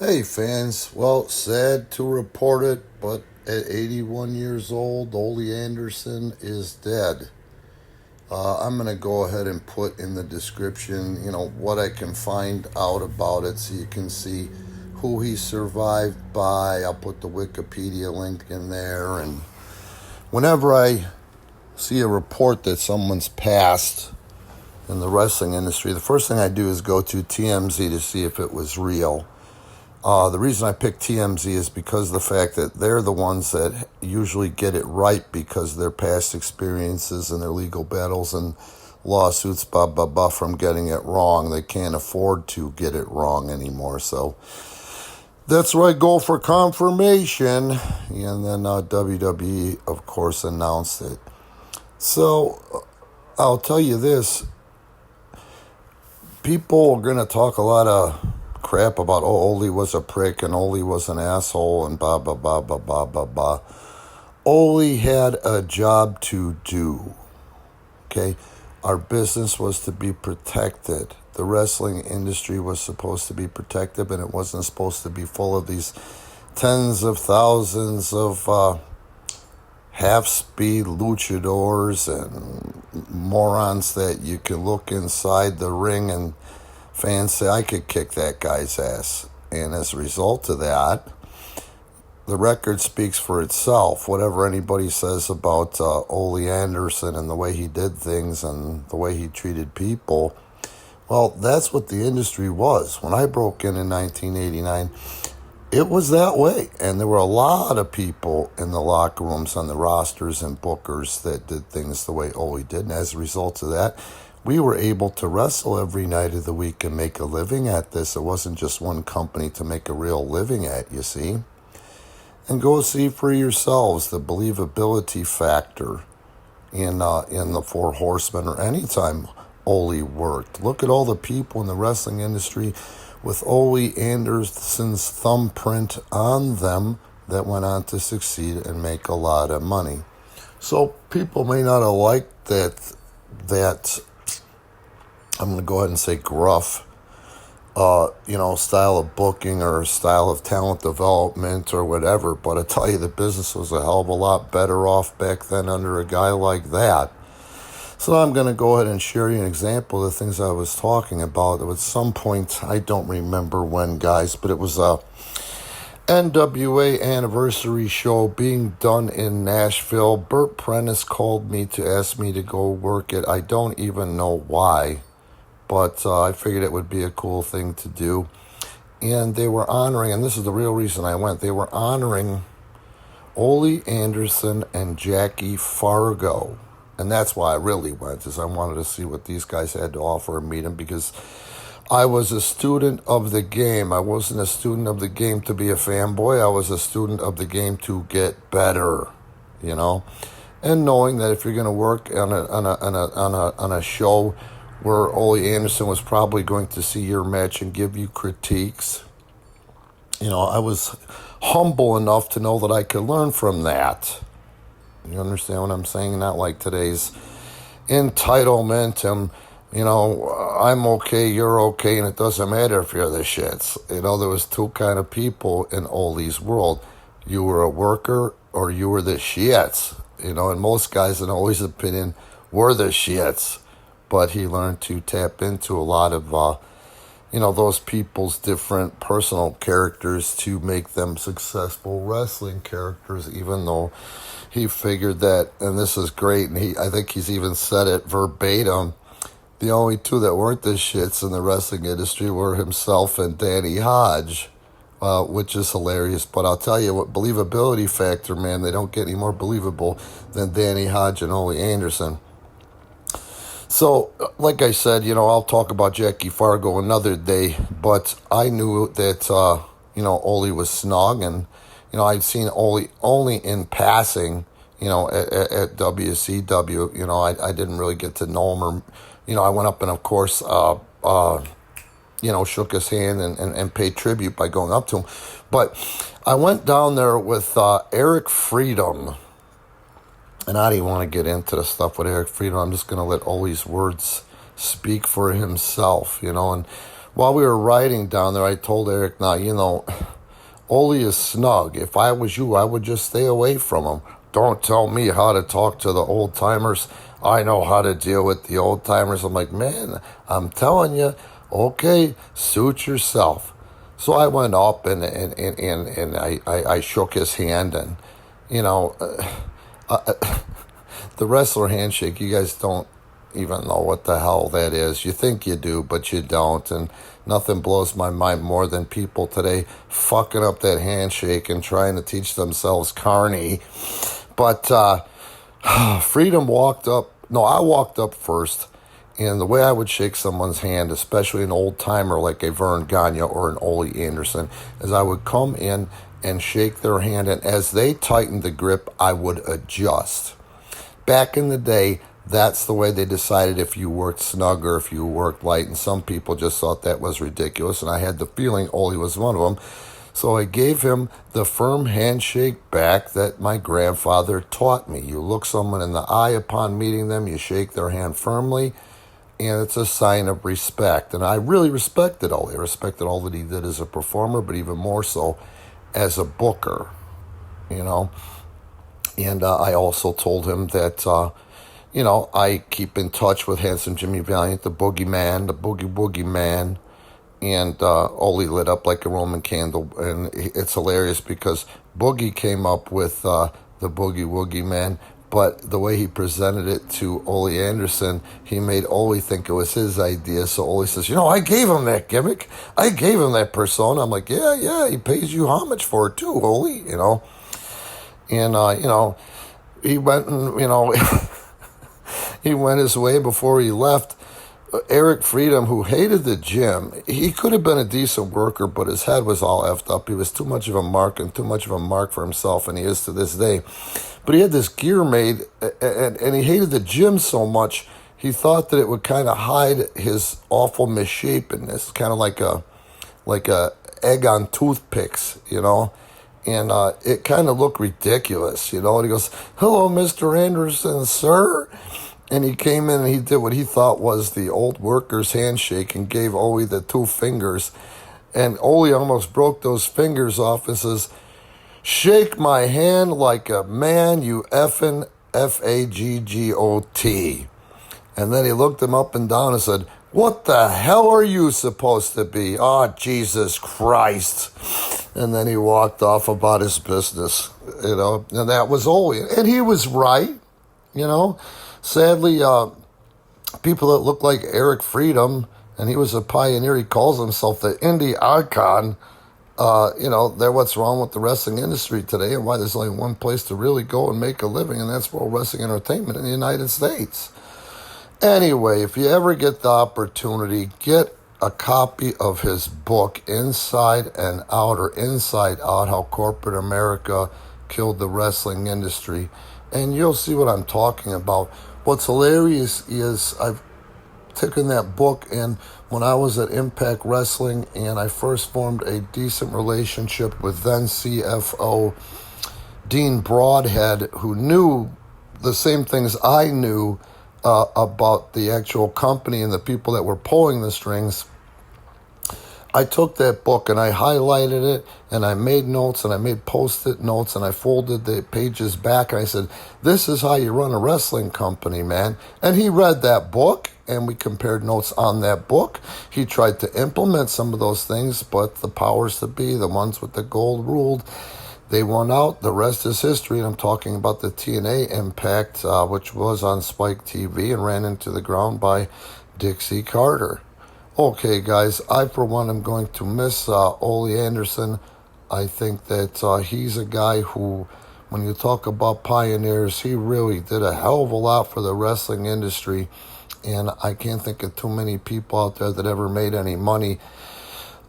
Hey fans, well, sad to report it, but at 81 years old, Ole Anderson is dead. I'm going to go ahead and put in the description, what I can find out about it so you can see who he survived by. I'll put the Wikipedia link in there. And whenever I see a report that someone's passed in the wrestling industry, the first thing I do is go to TMZ to see if it was real. The reason I pick TMZ is because of the fact that they're the ones that usually get it right because of their past experiences and their legal battles and lawsuits, from getting it wrong. They can't afford to get it wrong anymore. So that's where I go for confirmation. And then WWE, of course, announced it. So I'll tell you this. People are going to talk a lot of crap about, Ole was a prick and Ole was an asshole and blah, blah, blah, blah, blah, blah, blah. Ole had a job to do, okay? Our business was to be protected. The wrestling industry was supposed to be protected, and it wasn't supposed to be full of these tens of thousands of half-speed luchadors and morons that you can look inside the ring and fans say, I could kick that guy's ass. And as a result of that, the record speaks for itself. Whatever anybody says about Ole Anderson and the way he did things and the way he treated people, well, that's what the industry was. When I broke in 1989, it was that way. And there were a lot of people in the locker rooms, on the rosters and bookers that did things the way Ole did. And as a result of that, we were able to wrestle every night of the week and make a living at this. It wasn't just one company to make a real living at, you see. And go see for yourselves the believability factor in the Four Horsemen or any time Ole worked. Look at all the people in the wrestling industry with Ole Anderson's thumbprint on them that went on to succeed and make a lot of money. So people may not have liked that I'm going to go ahead and say gruff, style of booking or style of talent development or whatever. But I tell you, the business was a hell of a lot better off back then under a guy like that. So I'm going to go ahead and share you an example of the things I was talking about. At some point, I don't remember when, guys, but it was a NWA anniversary show being done in Nashville. Burt Prentice called me to ask me to go work it. I don't even know why. But I figured it would be a cool thing to do. And they were honoring, and this is the real reason I went, they were honoring Ole Anderson and Jackie Fargo. And that's why I really went, is I wanted to see what these guys had to offer and meet them, because I was a student of the game. I wasn't a student of the game to be a fanboy. I was a student of the game to get better, And knowing that if you're going to work on a show where Ole Anderson was probably going to see your match and give you critiques, I was humble enough to know that I could learn from that. You understand what I'm saying? Not like today's entitlement and, I'm okay, you're okay, and it doesn't matter if you're the shits. There was two kind of people in Ole's world. You were a worker or you were the shits. And most guys, in Ole's opinion, were the shits. But he learned to tap into a lot of, those people's different personal characters to make them successful wrestling characters, even though he figured that, and this is great, and I think he's even said it verbatim, the only two that weren't the shits in the wrestling industry were himself and Danny Hodge, which is hilarious. But I'll tell you what, believability factor, man, they don't get any more believable than Danny Hodge and Ole Anderson. So, like I said, I'll talk about Jackie Fargo another day, but I knew that, Ole was snug, and, I'd seen Ole only in passing, at WCW. I didn't really get to know him, or, I went up and, of course, shook his hand and paid tribute by going up to him. But I went down there with Eric Freedom. And I didn't want to get into the stuff with Eric Freedom. I'm just going to let Ole's words speak for himself, And while we were riding down there, I told Eric, now, Ole is snug. If I was you, I would just stay away from him. Don't tell me how to talk to the old timers. I know how to deal with the old timers. I'm like, man, I'm telling you, okay, suit yourself. So I went up and I shook his hand, and, the wrestler handshake, you guys don't even know what the hell that is. You think you do, but you don't. And nothing blows my mind more than people today fucking up that handshake and trying to teach themselves carny. But Freedom walked up. No, I walked up first. And the way I would shake someone's hand, especially an old timer like a Vern Gagne or an Ole Anderson, is I would come in and shake their hand. And as they tightened the grip, I would adjust. Back in the day, that's the way they decided if you worked snug or if you worked light. And some people just thought that was ridiculous. And I had the feeling Ole was one of them. So I gave him the firm handshake back that my grandfather taught me. You look someone in the eye upon meeting them, you shake their hand firmly, and it's a sign of respect. And I really respected Ole. I respected all that he did as a performer, but even more so as a booker, And I also told him that, I keep in touch with Handsome Jimmy Valiant, the Boogeyman, the Boogie Man. And Ole lit up like a Roman candle. And it's hilarious because Boogie came up with the Boogie Woogie Man. But the way he presented it to Ole Anderson, he made Ole think it was his idea. So Ole says, I gave him that gimmick. I gave him that persona. I'm like, yeah, he pays you homage for it too, Ole, And, he went and, he went his way before he left. Eric Freedom, who hated the gym, he could have been a decent worker, but his head was all effed up. He was too much of a mark for himself, and he is to this day. But he had this gear made, and he hated the gym so much, he thought that it would kind of hide his awful misshapenness, kind of like a egg on toothpicks, And it kind of looked ridiculous, And he goes, "Hello, Mr. Anderson, sir." And he came in and he did what he thought was the old worker's handshake and gave Ole the 2 fingers. And Ole almost broke those fingers off and says, "Shake my hand like a man, you effing Faggot." And then he looked him up and down and said, "What the hell are you supposed to be? Oh, Jesus Christ." And then he walked off about his business, and that was Ole. And he was right, Sadly, people that look like Eric Freedom, and he was a pioneer, he calls himself the indie icon, they're what's wrong with the wrestling industry today and why there's only one place to really go and make a living, and that's World Wrestling Entertainment in the United States. Anyway, if you ever get the opportunity, get a copy of his book, Inside and Out, or Inside Out, How Corporate America Killed the Wrestling Industry, and you'll see what I'm talking about. What's hilarious is I've taken that book, and when I was at Impact Wrestling and I first formed a decent relationship with then CFO Dean Broadhead, who knew the same things I knew about the actual company and the people that were pulling the strings, I took that book and I highlighted it and I made notes and I made post-it notes and I folded the pages back and I said, "This is how you run a wrestling company, man." And he read that book and we compared notes on that book. He tried to implement some of those things, but the powers that be, the ones with the gold ruled. They won out. The rest is history. And I'm talking about the TNA Impact, which was on Spike TV and ran into the ground by Dixie Carter. Okay, guys, I, for one, am going to miss Ole Anderson. I think that he's a guy who, when you talk about pioneers, he really did a hell of a lot for the wrestling industry. And I can't think of too many people out there that ever made any money.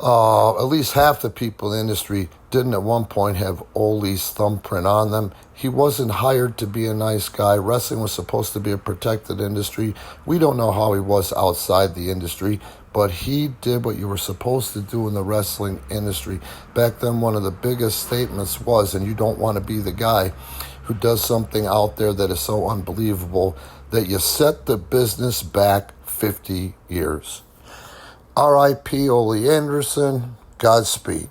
At least half the people in the industry didn't at one point have Ole's thumbprint on them. He wasn't hired to be a nice guy. Wrestling was supposed to be a protected industry. We don't know how he was outside the industry, but he did what you were supposed to do in the wrestling industry. Back then, one of the biggest statements was, and you don't want to be the guy who does something out there that is so unbelievable that you set the business back 50 years. R.I.P. Ole Anderson. Godspeed.